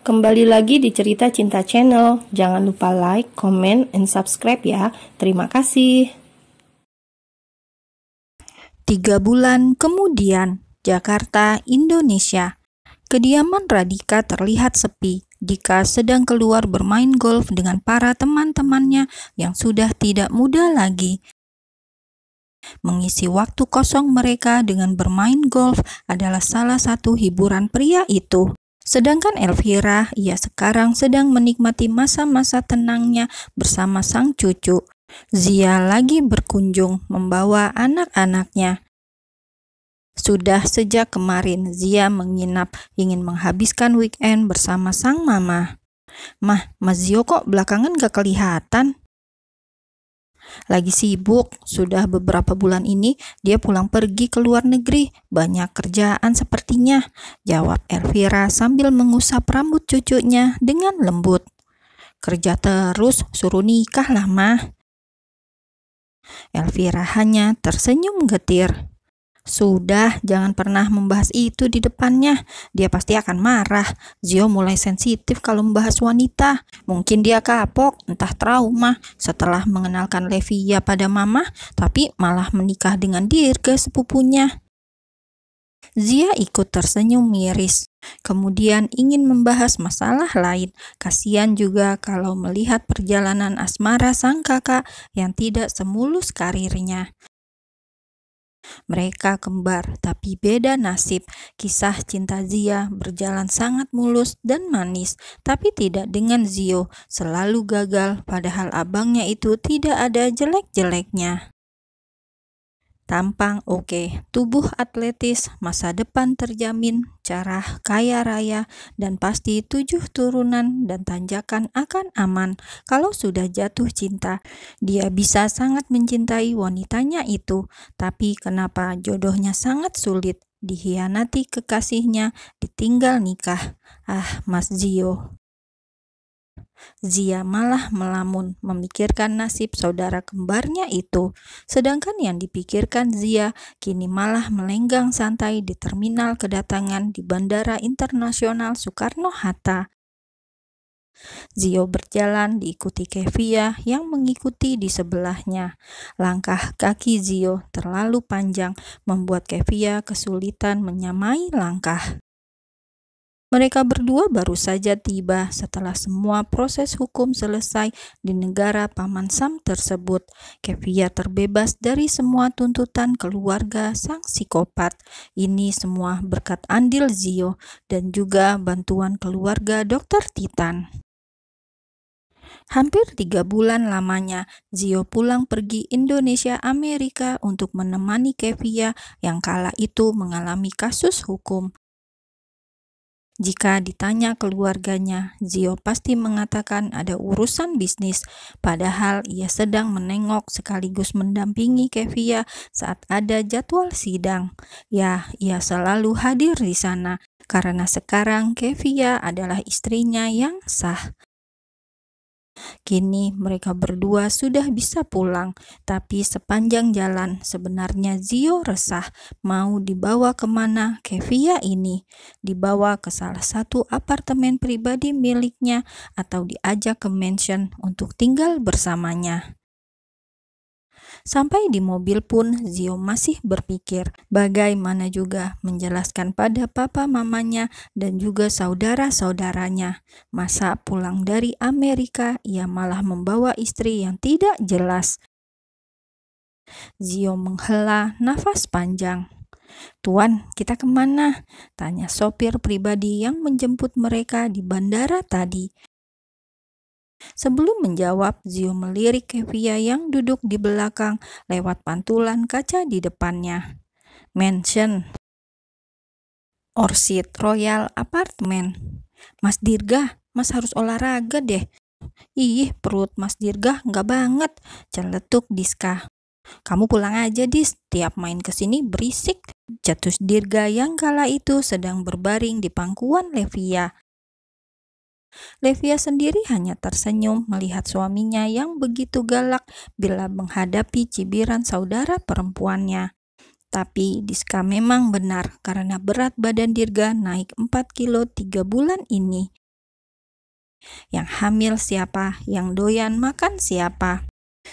Kembali lagi di Cerita Cinta Channel. Jangan lupa like, comment, and subscribe ya. Terima kasih. 3 bulan kemudian, Jakarta, Indonesia. Kediaman Radhika terlihat sepi. Dika sedang keluar bermain golf dengan para teman-temannya yang sudah tidak muda lagi. Mengisi waktu kosong mereka dengan bermain golf adalah salah satu hiburan pria itu. Sedangkan Elvira, ia sekarang sedang menikmati masa-masa tenangnya bersama sang cucu. Zia lagi berkunjung membawa anak-anaknya. Sudah sejak kemarin Zia menginap, ingin menghabiskan weekend bersama sang mama. Mah, Mas Zio kok belakangan gak kelihatan? Lagi sibuk, sudah beberapa bulan ini dia pulang pergi ke luar negeri, banyak kerjaan sepertinya, jawab Elvira sambil mengusap rambut cucunya dengan lembut. Kerja terus, suruh nikah lah mah. Elvira hanya tersenyum getir. Sudah, jangan pernah membahas itu di depannya. Dia pasti akan marah. Zio mulai sensitif kalau membahas wanita. Mungkin dia kapok, entah trauma setelah mengenalkan Levia pada mama, tapi malah menikah dengan Dirga sepupunya. Zia ikut tersenyum miris. Kemudian ingin membahas masalah lain. Kasihan juga kalau melihat perjalanan asmara sang kakak yang tidak semulus karirnya. Mereka kembar, tapi beda nasib. Kisah cinta Zia berjalan sangat mulus dan manis, tapi tidak dengan Zio. Selalu gagal, padahal abangnya itu tidak ada jelek-jeleknya. Tampang oke, tubuh atletis, masa depan terjamin, cara kaya raya, dan pasti 7 turunan dan tanjakan akan aman. Kalau sudah jatuh cinta, dia bisa sangat mencintai wanitanya itu. Tapi kenapa jodohnya sangat sulit? Dikhianati kekasihnya, ditinggal nikah. Ah, Mas Zio. Zia malah melamun memikirkan nasib saudara kembarnya itu. Sedangkan yang dipikirkan Zia kini malah melenggang santai di terminal kedatangan di Bandara Internasional Soekarno-Hatta. Zio berjalan diikuti Kevia yang mengikuti di sebelahnya. Langkah kaki Zio terlalu panjang membuat Kevia kesulitan menyamai langkah. Mereka berdua baru saja tiba setelah semua proses hukum selesai di negara Paman Sam tersebut. Kevia terbebas dari semua tuntutan keluarga sang psikopat. Ini semua berkat andil Zio dan juga bantuan keluarga Dr. Titan. Hampir 3 bulan lamanya, Zio pulang pergi Indonesia Amerika untuk menemani Kevia yang kala itu mengalami kasus hukum. Jika ditanya keluarganya, Zio pasti mengatakan ada urusan bisnis, padahal ia sedang menengok sekaligus mendampingi Kevia saat ada jadwal sidang. Ya, ia selalu hadir di sana, karena sekarang Kevia adalah istrinya yang sah. Kini mereka berdua sudah bisa pulang, tapi sepanjang jalan sebenarnya Zio resah. Mau dibawa kemana Kevia ini? Dibawa ke salah satu apartemen pribadi miliknya atau diajak ke mansion untuk tinggal bersamanya? Sampai di mobil pun Zio masih berpikir bagaimana juga menjelaskan pada papa mamanya dan juga saudara-saudaranya. Masa pulang dari Amerika ia malah membawa istri yang tidak jelas. Zio menghela nafas panjang. "Tuan, kita kemana?" tanya sopir pribadi yang menjemput mereka di bandara tadi. Sebelum menjawab, Zio melirik Kevia yang duduk di belakang lewat pantulan kaca di depannya. "Mansion, Orchid Royal Apartment." "Mas Dirga, Mas harus olahraga deh." "Ih, perut Mas Dirga nggak banget," celetuk Diska. "Kamu pulang aja, Dis, tiap main kesini berisik," cetus Dirga yang kala itu sedang berbaring di pangkuan Levia. Levia sendiri hanya tersenyum melihat suaminya yang begitu galak bila menghadapi cibiran saudara perempuannya. Tapi Diska memang benar karena berat badan Dirga naik 4 kilo 3 bulan ini. Yang hamil siapa, yang doyan makan siapa.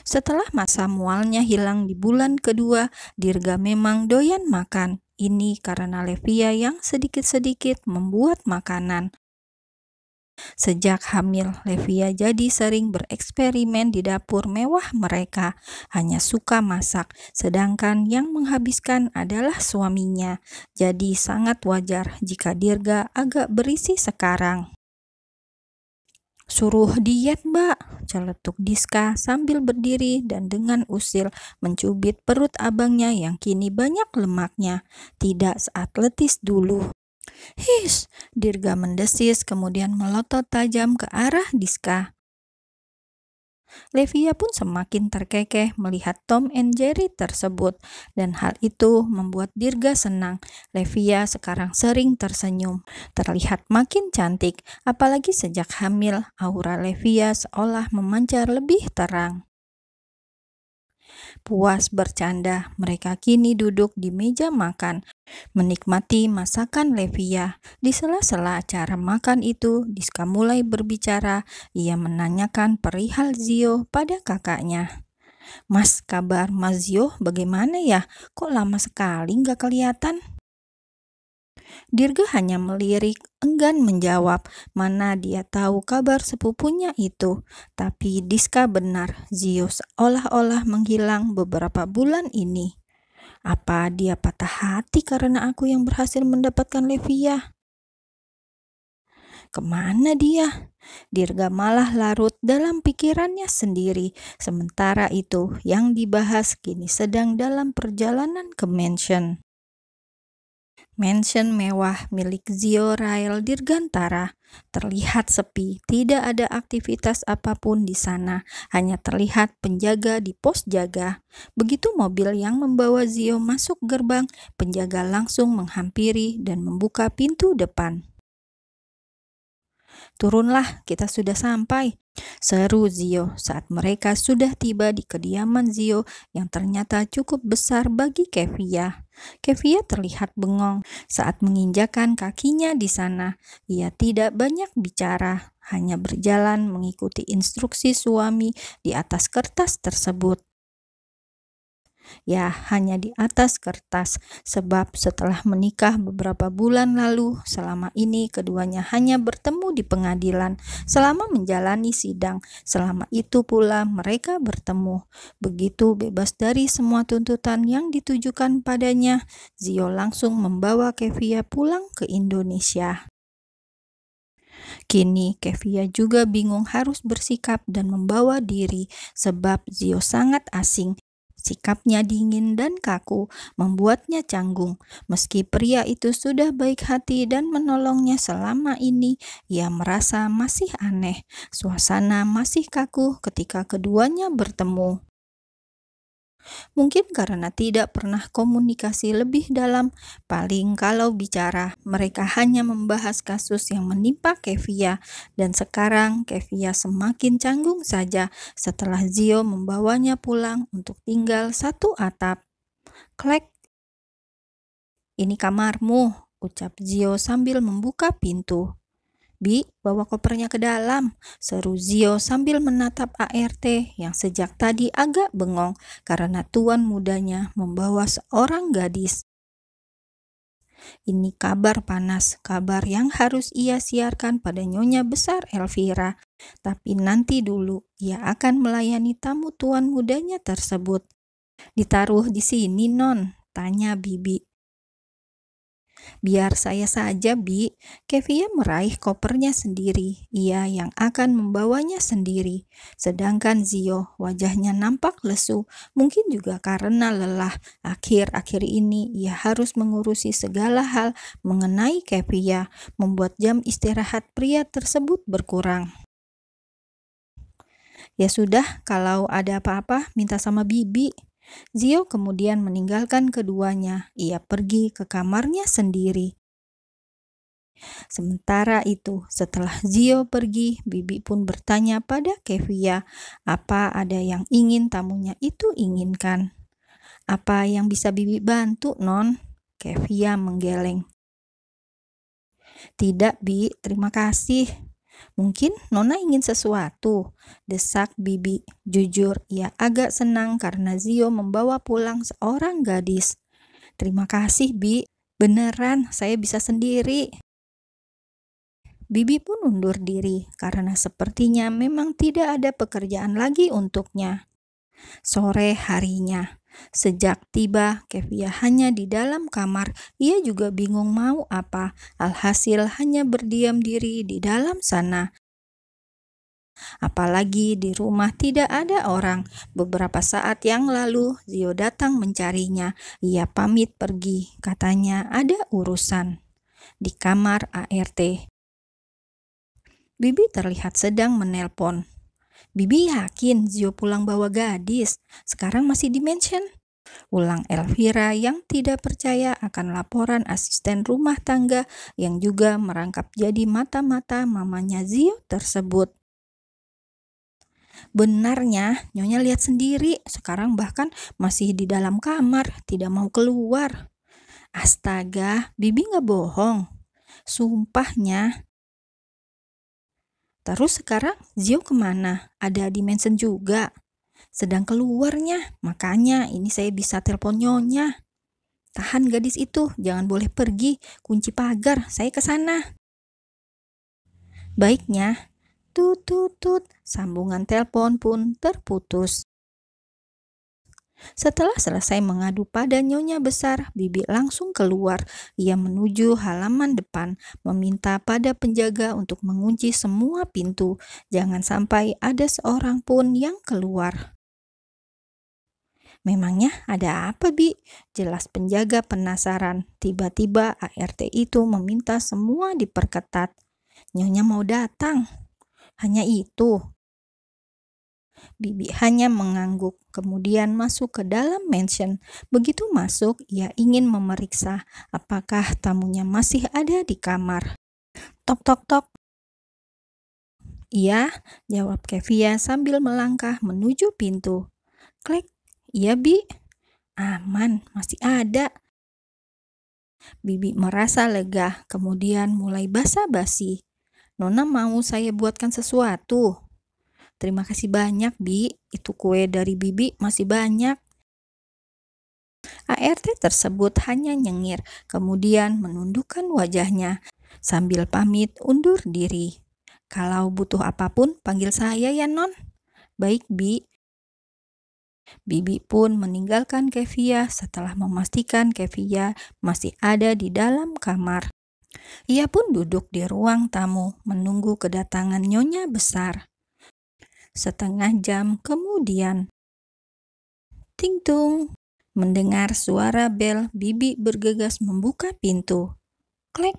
Setelah masa mualnya hilang di bulan kedua, Dirga memang doyan makan. Ini karena Levia yang sedikit-sedikit membuat makanan. Sejak hamil, Levia jadi sering bereksperimen di dapur mewah mereka. Hanya suka masak, sedangkan yang menghabiskan adalah suaminya. Jadi sangat wajar jika Dirga agak berisi sekarang. "Suruh diet, Mbak," celetuk Diska sambil berdiri dan dengan usil mencubit perut abangnya yang kini banyak lemaknya. Tidak seatletis dulu. "His," Dirga mendesis kemudian melotot tajam ke arah Diska. Levia pun semakin terkekeh melihat Tom and Jerry tersebut, dan hal itu membuat Dirga senang. Levia sekarang sering tersenyum, terlihat makin cantik, apalagi sejak hamil, aura Levia seolah memancar lebih terang. Puas bercanda, mereka kini duduk di meja makan, menikmati masakan Levia. Di sela-sela acara makan itu, Diska mulai berbicara. Ia menanyakan perihal Zio pada kakaknya. "Mas, kabar Mas Zio bagaimana ya? Kok lama sekali nggak kelihatan?" Dirga hanya melirik, enggan menjawab. Mana dia tahu kabar sepupunya itu. Tapi Diska benar, Zio seolah-olah menghilang beberapa bulan ini. Apa dia patah hati karena aku yang berhasil mendapatkan Levia? Kemana dia? Dirga malah larut dalam pikirannya sendiri. Sementara itu, yang dibahas kini sedang dalam perjalanan ke mansion. Mansion mewah milik Zio Rael Dirgantara terlihat sepi, tidak ada aktivitas apapun di sana, hanya terlihat penjaga di pos jaga. Begitu mobil yang membawa Zio masuk gerbang, penjaga langsung menghampiri dan membuka pintu depan. "Turunlah, kita sudah sampai," seru Zio saat mereka sudah tiba di kediaman Zio yang ternyata cukup besar bagi Kevia. Kevia terlihat bengong saat menginjakan kakinya di sana. Ia tidak banyak bicara, hanya berjalan mengikuti instruksi suami di atas kertas tersebut. Ya, hanya di atas kertas, sebab setelah menikah beberapa bulan lalu, selama ini keduanya hanya bertemu di pengadilan selama menjalani sidang. Selama itu pula mereka bertemu. Begitu bebas dari semua tuntutan yang ditujukan padanya, Zio langsung membawa Kevia pulang ke Indonesia. Kini Kevia juga bingung harus bersikap dan membawa diri, sebab Zio sangat asing. Sikapnya dingin dan kaku, membuatnya canggung. Meski pria itu sudah baik hati dan menolongnya selama ini, ia merasa masih aneh. Suasana masih kaku ketika keduanya bertemu. Mungkin karena tidak pernah komunikasi lebih dalam, paling kalau bicara, mereka hanya membahas kasus yang menimpa Kevia, dan sekarang Kevia semakin canggung saja setelah Zio membawanya pulang untuk tinggal satu atap. "Klek, ini kamarmu," ucap Zio sambil membuka pintu. "Bi, bawa kopernya ke dalam," seru Zio sambil menatap ART yang sejak tadi agak bengong karena tuan mudanya membawa seorang gadis. Ini kabar panas, kabar yang harus ia siarkan pada Nyonya Besar Elvira. Tapi nanti dulu, ia akan melayani tamu tuan mudanya tersebut. "Ditaruh di sini, Non?" tanya Bibi. "Biar saya saja, Bi." Kevia meraih kopernya sendiri. Ia yang akan membawanya sendiri. Sedangkan Zio, wajahnya nampak lesu. Mungkin juga karena lelah. Akhir-akhir ini ia harus mengurusi segala hal mengenai Kevia, membuat jam istirahat pria tersebut berkurang. "Ya sudah, kalau ada apa-apa minta sama Bibi." Zio kemudian meninggalkan keduanya. Ia pergi ke kamarnya sendiri. Sementara itu, setelah Zio pergi, Bibi pun bertanya pada Kevia, apa ada yang ingin tamunya itu inginkan. "Apa yang bisa Bibi bantu, Non?" Kevia menggeleng. "Tidak, Bi, terima kasih." Mungkin Nona ingin sesuatu, desak Bibi. Jujur, ia agak senang karena Zio membawa pulang seorang gadis. Terima kasih, Bi. Beneran, saya bisa sendiri. Bibi pun undur diri karena sepertinya memang tidak ada pekerjaan lagi untuknya. Sore harinya, sejak tiba, Kevia hanya di dalam kamar. Ia juga bingung mau apa. Alhasil hanya berdiam diri di dalam sana. Apalagi di rumah tidak ada orang. Beberapa saat yang lalu, Zio datang mencarinya. Ia pamit pergi, katanya ada urusan. Di kamar ART, Bibi terlihat sedang menelpon. Bibi yakin Zio pulang bawa gadis. Sekarang masih di mansion. Ulang Elvira yang tidak percaya akan laporan asisten rumah tangga yang juga merangkap jadi mata-mata mamanya Zio tersebut. Benarnya, Nyonya lihat sendiri, sekarang bahkan masih di dalam kamar, tidak mau keluar. Astaga, Bibi nggak bohong. Sumpahnya. Terus sekarang Zio kemana? Ada di mansion juga. Sedang keluarnya, makanya ini saya bisa telepon Nyonya. Tahan gadis itu, jangan boleh pergi, kunci pagar, saya ke sana. Baiknya. Tut tut tut, sambungan telepon pun terputus. Setelah selesai mengadu pada Nyonya besar, Bibi langsung keluar. Ia menuju halaman depan, meminta pada penjaga untuk mengunci semua pintu. Jangan sampai ada seorang pun yang keluar. Memangnya ada apa, Bi? Jelas penjaga penasaran. Tiba-tiba ART itu meminta semua diperketat. Nyonya mau datang. Hanya itu. Bibi hanya mengangguk, kemudian masuk ke dalam mansion. Begitu masuk, ia ingin memeriksa apakah tamunya masih ada di kamar. Tok tok tok. Iya, jawab Kevia sambil melangkah menuju pintu. Klik. Iya, Bi. Aman, masih ada. Bibi merasa lega, kemudian mulai basa-basi. Nona mau saya buatkan sesuatu. Terima kasih banyak, Bi. Itu kue dari Bibi masih banyak. ART tersebut hanya nyengir, kemudian menundukkan wajahnya sambil pamit undur diri. Kalau butuh apapun, panggil saya ya, Non. Baik, Bi. Bibi pun meninggalkan Kevia setelah memastikan Kevia masih ada di dalam kamar. Ia pun duduk di ruang tamu menunggu kedatangan Nyonya besar. Setengah jam kemudian, ting tung, mendengar suara bel, Bibi bergegas membuka pintu. Klek.